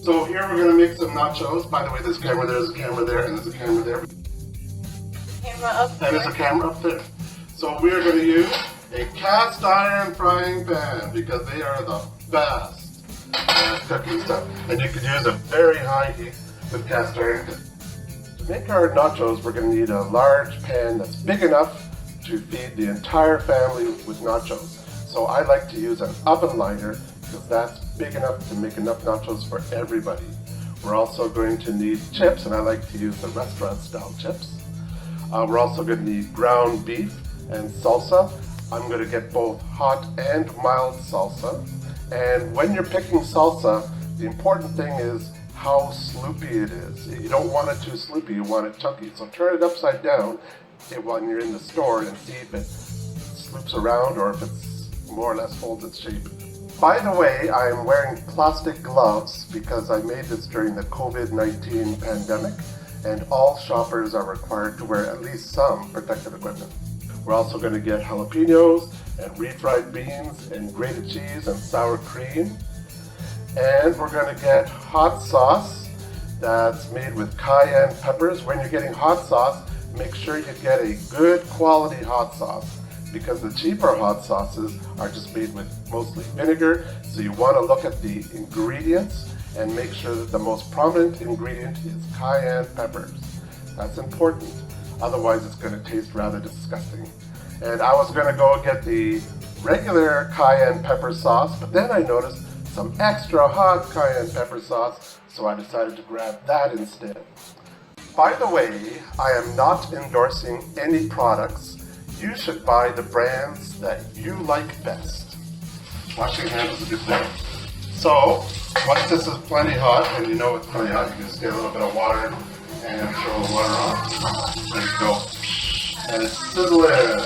So here we're going to make some nachos. By the way, there's a camera there, there's a camera there, and there's a camera there. Camera up there. And there's a camera up there. So we are going to use a cast iron frying pan because they are the best at cooking stuff. And you can use a very high heat with cast iron. To make our nachos, we're going to need a large pan that's big enough to feed the entire family with nachos. So I like to use an oven lighter because that's big enough to make enough nachos for everybody. We're also going to need chips, and I like to use the restaurant style chips. We're also going to need ground beef and salsa. I'm going to get both hot and mild salsa. And when you're picking salsa, the important thing is how sloopy it is. You don't want it too sloopy, you want it chunky. So turn it upside down when you're in the store and see if it sloops around or if it's more or less holds its shape. By the way, I'm wearing plastic gloves because I made this during the COVID-19 pandemic, and all shoppers are required to wear at least some protective equipment. We're also going to get jalapenos and refried beans and grated cheese and sour cream. And we're going to get hot sauce that's made with cayenne peppers. When you're getting hot sauce, make sure you get a good quality hot sauce because the cheaper hot sauces are just made with mostly vinegar. So you want to look at the ingredients and make sure that the most prominent ingredient is cayenne peppers. That's important. Otherwise, it's going to taste rather disgusting. And I was going to go get the regular cayenne pepper sauce, but then I noticed some extra hot cayenne pepper sauce, so I decided to grab that instead. By the way, I am not endorsing any products. You should buy the brands that you like best. Washing hands is a good thing. So, once this is plenty hot, and you know it's plenty hot, you can just get a little bit of water and throw the water on. There you go. And it's sizzling.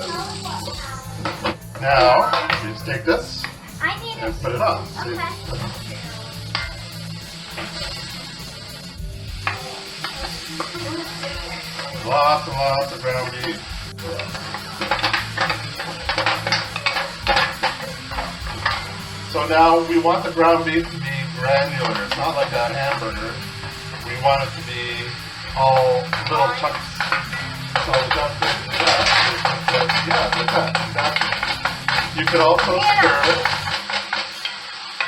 Now, you just take this and put it on. See? Lots and lots of ground beef. So now we want the ground beef to be granular. It's not like a hamburger. We want it to be all little chunks. So just like that. Exactly. You could also stir it.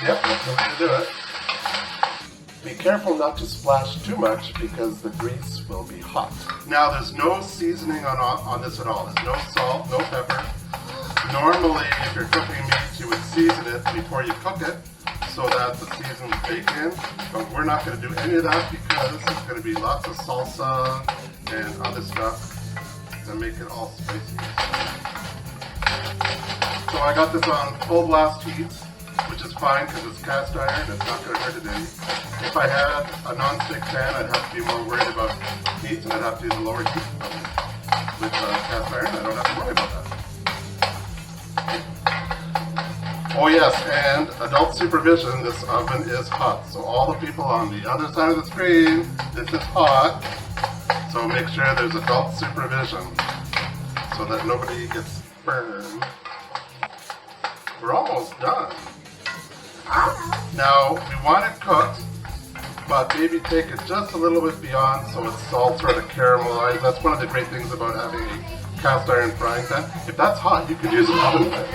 Yep, that's the way to do it. Be careful not to splash too much because the grease will be hot. Now there's no seasoning on this at all. There's no salt, no pepper. Normally, if you're cooking meat, you would season it before you cook it so that the season will bake in. But we're not going to do any of that because there's going to be lots of salsa and other stuff to make it all spicy. So I got this on full blast heat, which is fine because it's cast iron. It's not going to hurt it any. If I had a non-stick pan, I'd have to be more worried about heat and I'd have to use a lower heat. With cast iron, I don't have to worry about that. Oh yes, and adult supervision, this oven is hot. So all the people on the other side of the screen, this is hot. So make sure there's adult supervision so that nobody gets burned. We're almost done. Now, we want it cooked, but maybe take it just a little bit beyond so it's all sort of caramelized. That's one of the great things about having a cast iron frying pan. If that's hot, you could use an oven pan.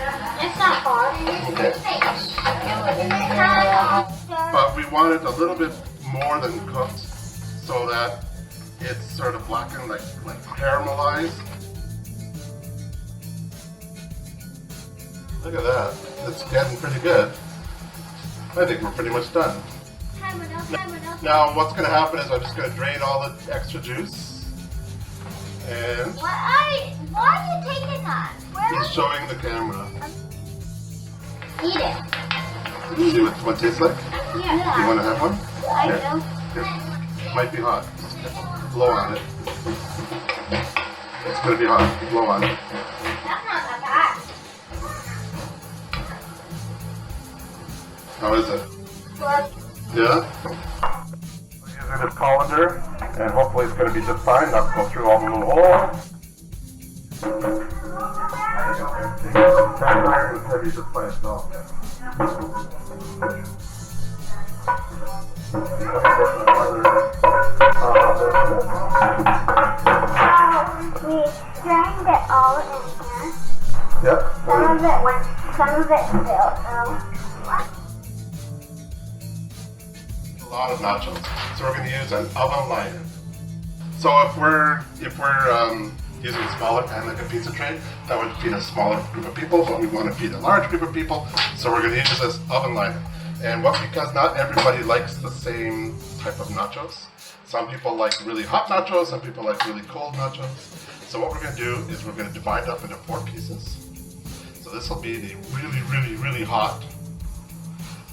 It's not hot. Okay. But we want it a little bit more than cooked so that it's sort of blackened, like caramelized. Look at that. It's getting pretty good. I think we're pretty much done. Now what's going to happen is I'm just going to drain all the extra juice. And Why are you taking that? he's showing the camera. Eat it. See what it tastes like? Yeah. You want to have one? I Here. do. Here. Might be hot. Just blow on it. It's going to be hot. Blow on it. That's not that How is it? bad. Yeah? Using this colander, and hopefully it's going to be just fine, not go through all the little holes. Cast iron is heavy just by itself. We strained it all in here. Yep. Some of it filled. A lot of nachos. So we're going to use an oven liner. So if we're using a smaller pan like a pizza tray, that would feed a smaller group of people, but we want to feed a large group of people, so we're going to use this oven liner. And because not everybody likes the same type of nachos. Some people like really hot nachos, some people like really cold nachos. So what we're going to do is we're going to divide up into 4 pieces. So this will be the really hot.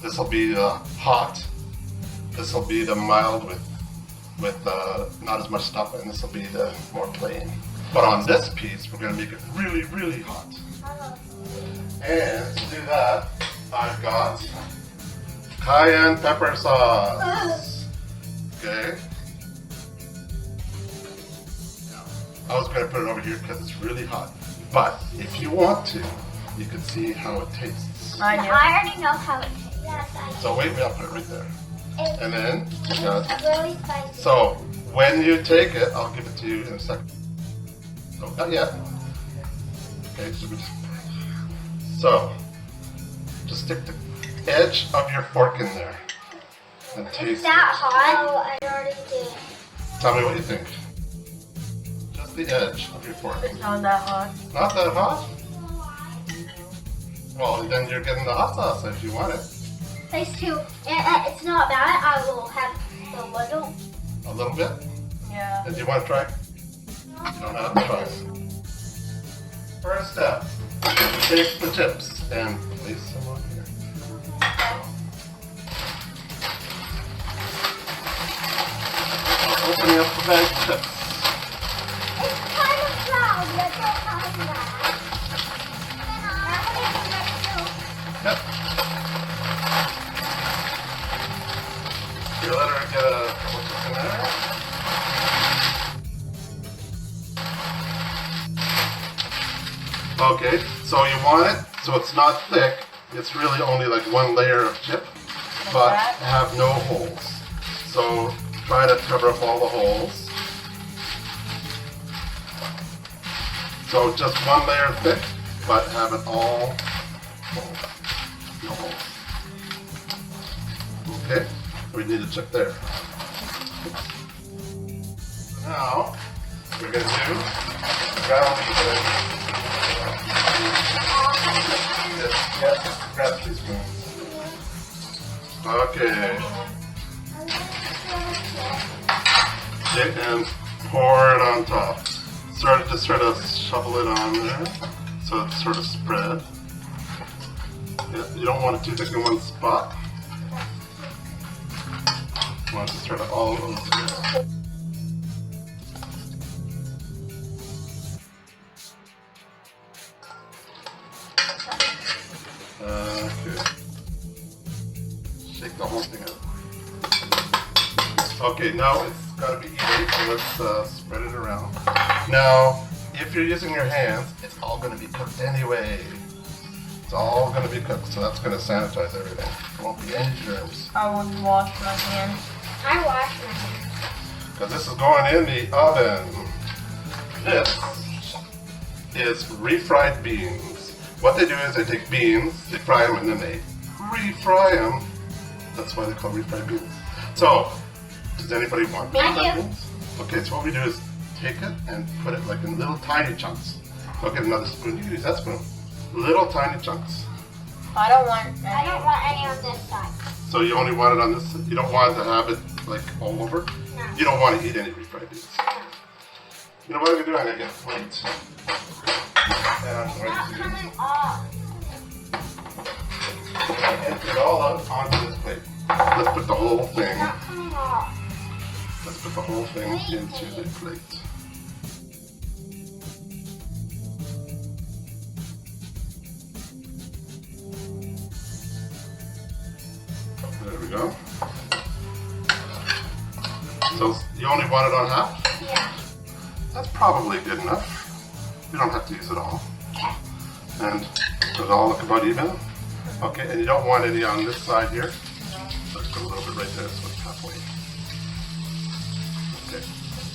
This will be the hot. This will be the mild with not as much stuff, and this will be the more plain. But on this piece, we're going to make it really hot. And to do that, I've got cayenne pepper sauce. Okay. I was going to put it over here because it's really hot. But if you want to, you can see how it tastes. I already know how it tastes. Yes, I do. So wait, I'll put it right there. And then, It's really spicy. so when you take it, I'll give it to you in a second. No, not yet. Okay, so just stick the edge of your fork in there and taste Is that hot? Oh, I already did. it. Tell me what you think. Just the edge of your fork. It's not that hot. Not that hot? Well, then you're getting the hot sauce if you want it. Tastes too. It's not bad. I will have a little. A little bit? Yeah. And do you want to try? You don't have to try. First step, you take the chips and place them on here. Opening up the bag of chips. It's kind of loud. Let's go have that. Yep. You let her get a couple chips in there. Okay, so you want it so it's not thick. It's really only like one layer of chip, but have no holes. So try to cover up all the holes. So just one layer thick, but have it all full. No holes. Okay, we need a chip there. Now, we're going to do ground beef. Yes, grab 2 spoons. Okay. And pour it on top. Just sort of shovel it on there, so it's sort of spread. Yeah, you don't want it too thick in one spot. You want it to sort of all over together. Okay. Shake the whole thing up. Okay, now it's got to be even, so let's spread it around. Now, if you're using your hands, it's all going to be cooked anyway. It's all going to be cooked, so that's going to sanitize everything. There won't be any germs. I would wash my hands. I wash my hands. Because this is going in the oven. This is refried beans. What they do is they take beans, they fry them, and then they refry them. That's why they call refried beans. So, does anybody want refried beans? Okay, so what we do is take it and put it like in little tiny chunks. I'll get another spoon. You can use that spoon. Little tiny chunks. I don't want any. I don't want any on this side. So you only want it on this. You don't want to have it like all over. No. You don't want to eat any refried beans. You know what I'm gonna do? I'm gonna get a plate. And I'm going Not to coming off. empty it all out onto this plate. Let's put the whole thing. Not coming off. Let's put the whole thing into the plate. There we go. So you only want it on half? Yeah. That's probably good enough. You don't have to use it all. And does it all look about even? Okay, and you don't want any on this side here. So put a little bit right there so it's halfway. Okay.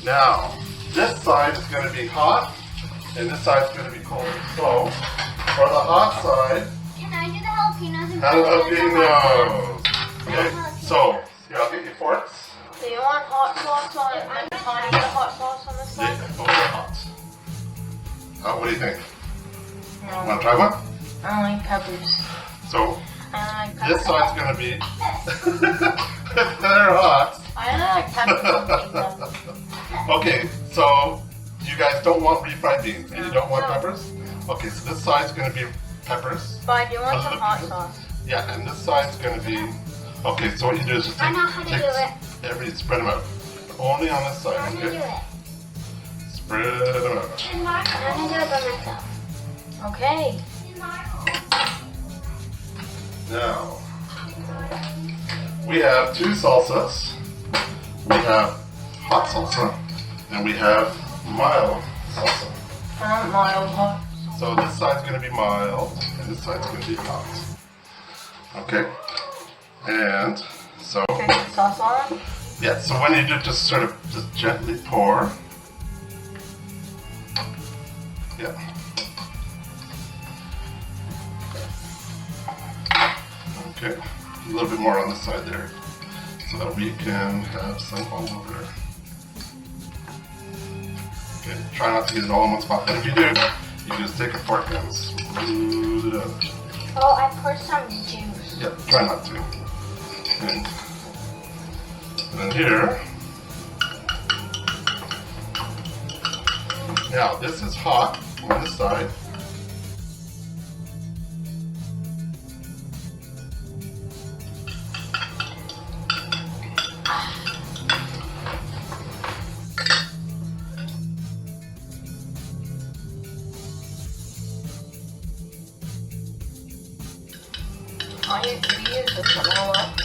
Now, this side is going to be hot, and this side is going to be cold. So, for the hot side, Can I do the jalapenos? And jalapenos. Okay, so, here, I'll get you forks. Do you want hot sauce on it? Like tiny bit of hot sauce on this Yeah, side? oh, they're hot. What do you think? No. Want to try one? I don't like peppers. So, I don't like this peppers. side's going to be, they're hot. I don't like peppers on pizza. Okay, so you guys don't want refried beans and you don't want No. peppers? Okay, so this side's going to be peppers. But I do want some hot sauce. Yeah, and this side's going to be, okay, so what you do is just I know how to do it. spread them out. Only on this side, I'm gonna do okay? it. Spread them out. I'm gonna do it by myself. Okay. Now, we have two salsas. We have hot salsa, and we have mild salsa. I want mild hot. So this side's going to be mild, and this side's going to be hot. Okay? And so, Can I put sauce on it? yeah, so when you do, just sort of just gently pour. Yeah. Okay, a little bit more on this side there, so that we can have some all over. Okay, try not to get it all in one spot, but if you do, you can just take a fork and smooth it out. Oh, I put some juice. Yeah, try not to. And then here. Now, this is hot on this side. We use this one all up.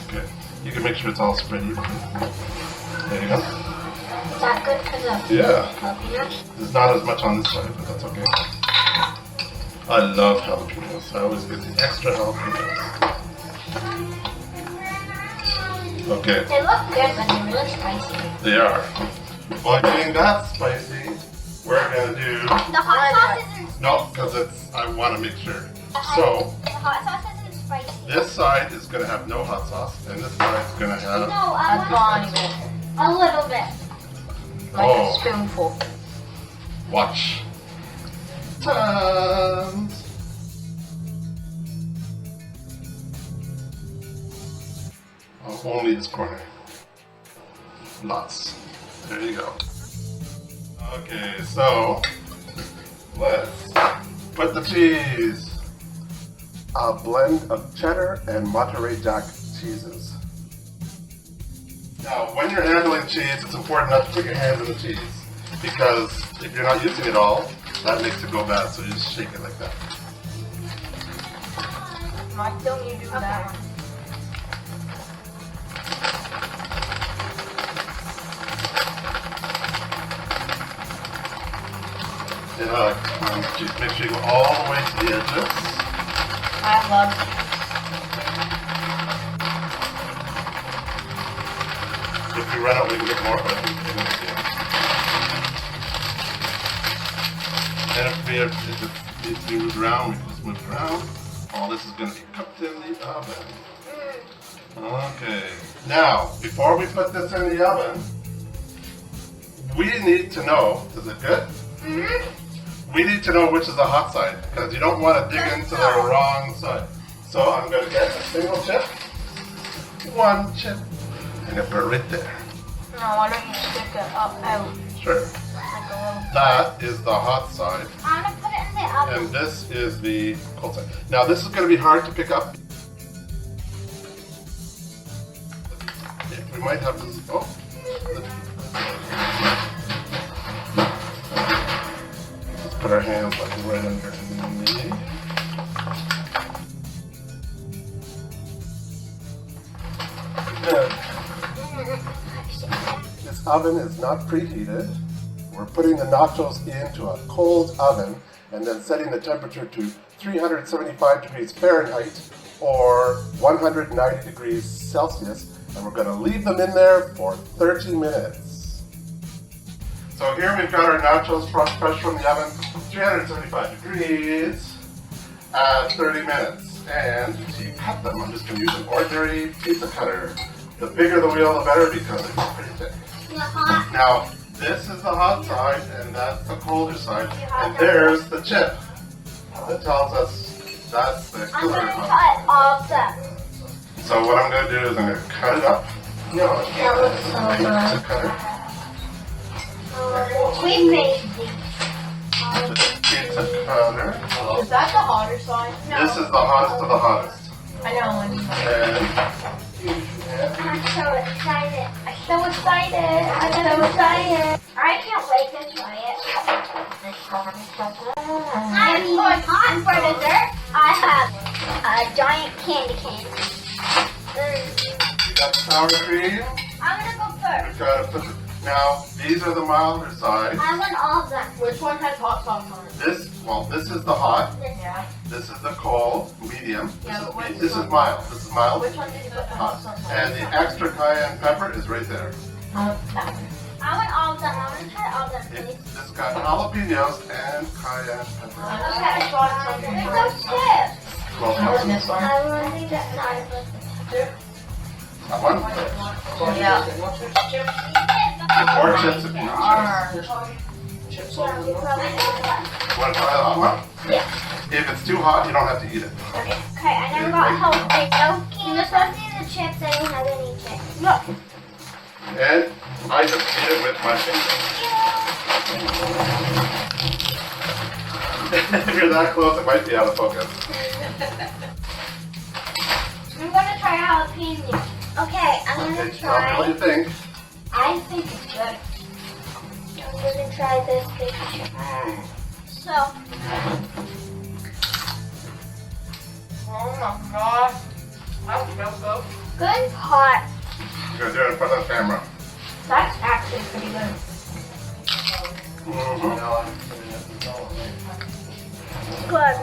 Okay, you can make sure it's all spread evenly. There you go. Is that good for the Yeah, jalapenos? there's not as much on this side, but that's okay. I love jalapenos. I always get the extra jalapenos. Okay, They look good, but they're really spicy. they are. While getting that spicy, we're gonna do The hot sauce isn't no, because it's. I want to make sure. So The hot sauce isn't spicy. this side is gonna have no hot sauce, and this side's gonna have. No, A I want tiny bit. a little bit. Like Oh. a spoonful. Watch. Tons. Oh, only this corner. Lots. There you go. Okay, so let's put the cheese. A blend of cheddar and Monterey Jack cheeses. Now, when you're handling cheese, it's important not to put your hands in the cheese, because if you're not using it all, that makes it go bad, so you just shake it like that. Why don't you do that one? Yeah, just make sure you go all the way to the edges. I love If we run out, we can get more, but I think we're gonna see. And if it needs to be moved around, we can just move it around. All this is going to be cooked in the oven. Okay. Now, before we put this in the oven, we need to know, is it good? We need to know which is the hot side, because you don't want to dig into the wrong side. So I'm going to get a single chip, one chip, and put it right there. No, why don't you stick it up out? Sure. Like a little. That is the hot side, I'm gonna put it in the oven. and this is the cold side. Now this is going to be hard to pick up. We might have this. Oh. Let's put our hands like right underneath. Good. This oven is not preheated. We're putting the nachos into a cold oven and then setting the temperature to 375 degrees Fahrenheit or 190 degrees Celsius And we're going to leave them in there for 30 minutes. So here we've got our nachos fresh from the oven, 375 degrees, at 30 minutes. And to cut them, I'm just going to use an ordinary pizza cutter. The bigger the wheel, the better because it's pretty thick. hot. Now, this is the hot side, and that's the colder side. And there's the chip that tells us that's the I'm cooler gonna hot. cut all of them. So what I'm going to do is I'm going to cut it up. No, That looks so pizza cutter. We made these. With a pizza cutter. Is that the hotter side? This is the hottest of the hottest. I know. And I'm so excited. I'm so excited. I'm so excited. I can't wait to try it. I'm hot for dessert. I have a giant candy cane. we got sour cream. I'm gonna go first. We've got to put now, these are the milder side. I want all of them. Which one has hot sauce on it? This is the hot. Yeah. This is the cold, medium. Yeah, but This is mild. This is mild. Which one did you put the hot sauce on? And the extra cayenne pepper is right there. That one. I want all of them. I want to try all of them, This please. has got jalapenos and cayenne pepper. Okay. They're so stiff. Well, I want this one. I want to think that's not a good. that one. Yeah. Or chips if you want chips. Want to try that one? Yeah. If it's too hot, you don't have to eat it. Okay, I never got healthy. You're supposed to eat the chips. I didn't have any chips. Look. And I just eat it with my finger. If you're that close, it might be out of focus. I'm gonna try jalapeno. Okay, I'm gonna Okay, tell me what try. you think. I think it's good. I'm gonna try this big chip. So, Oh my god. That's so good. good, hot. You're gonna do it in front of the camera. That's actually pretty good. Mm-hmm. Good.